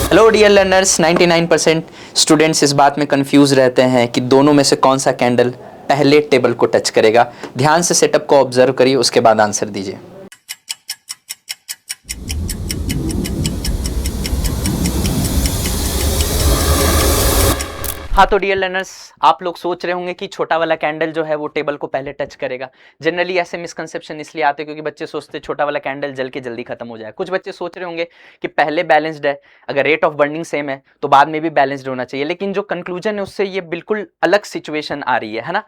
Hello dear learners, 99% students इस बात में कंफ्यूज रहते हैं कि दोनों में से कौन सा कैंडल पहले टेबल को टच करेगा। ध्यान से सेटअप को ऑब्जर्व करिए, उसके बाद आंसर दीजिए। हाँ, तो डियर लर्नर्स, आप लोग सोच रहे होंगे कि छोटा वाला कैंडल जो है वो टेबल को पहले टच करेगा। जनरली ऐसे मिसकंसेप्शन इसलिए आते हैं क्योंकि बच्चे सोचते हैं छोटा वाला कैंडल जल के जल्दी खत्म हो जाए। कुछ बच्चे सोच रहे होंगे कि पहले बैलेंस्ड है, अगर रेट ऑफ बर्निंग सेम है तो बाद में भी बैलेंस्ड होना चाहिए, लेकिन जो कंक्लूजन है उससे ये बिल्कुल अलग सिचुएशन आ रही है ना।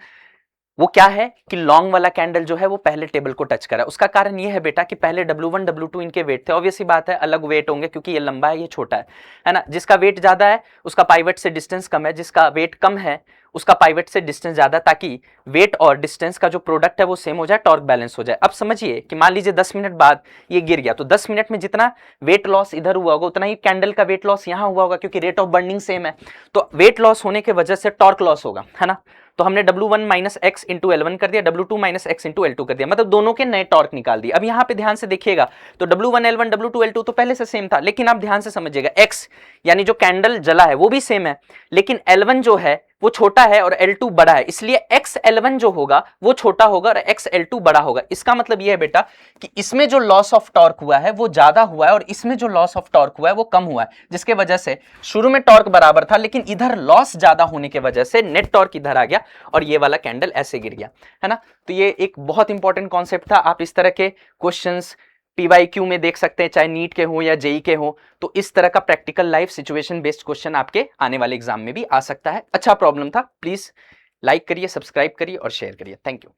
वो क्या है कि लॉन्ग वाला कैंडल जो है वो पहले टेबल को टच करा। उसका कारण ये है बेटा कि पहले W1 W2 इनके वेट थे, ऑब्वियस सी बात है अलग वेट होंगे क्योंकि ये लंबा है ये छोटा है ना। जिसका वेट ज्यादा है उसका पाइवट से डिस्टेंस कम है, जिसका वेट कम है उसका पाइवट से डिस्टेंस ज्यादा, ताकि वेट और डिस्टेंस का जो प्रोडक्ट है वो सेम हो जाए, टॉर्क बैलेंस हो जाए। अब समझिए कि मान लीजिए 10 मिनट बाद ये गिर गया तो 10 मिनट में जितना वेट लॉस इधर हुआ होगा उतना ही कैंडल का वेट लॉस यहां हुआ होगा, क्योंकि रेट ऑफ बर्निंग सेम है। तो वेट लॉस होने की वजह से टॉर्क लॉस होगा, है ना। तो हमने W1 minus x into L1 कर दिया, W2 minus x into L2 कर दिया, मतलब दोनों के नए टॉर्क निकाल दिए। अब यहां पे ध्यान से देखिएगा तो W1 L1 W2 L2 तो पहले से सेम था, लेकिन आप ध्यान से समझिएगा X यानी जो कैंडल जला है वो भी सेम है, लेकिन L1 जो है वो छोटा है और L2 बड़ा है, इसलिए XL1 जो होगा वो छोटा होगा और XL2 बड़ा होगा। इसका मतलब यह है बेटा कि इसमें जो लॉस ऑफ टॉर्क हुआ है वो ज्यादा हुआ है और इसमें जो लॉस ऑफ टॉर्क हुआ है वो कम हुआ है, जिसके वजह से शुरू में टॉर्क बराबर था लेकिन इधर लॉस ज्यादा होने की वजह से नेट टॉर्क इधर आ गया और ये वाला कैंडल ऐसे गिर गया, है ना। तो ये एक बहुत इंपॉर्टेंट कॉन्सेप्ट था। आप इस तरह के क्वेश्चंस PYQ में देख सकते हैं, चाहे नीट के हो या जेई के हो। तो इस तरह का practical life situation based question आपके आने वाले एग्जाम में भी आ सकता है। अच्छा प्रॉब्लम था, प्लीज लाइक करिए, सब्सक्राइब करिए और शेयर करिए। Thank you.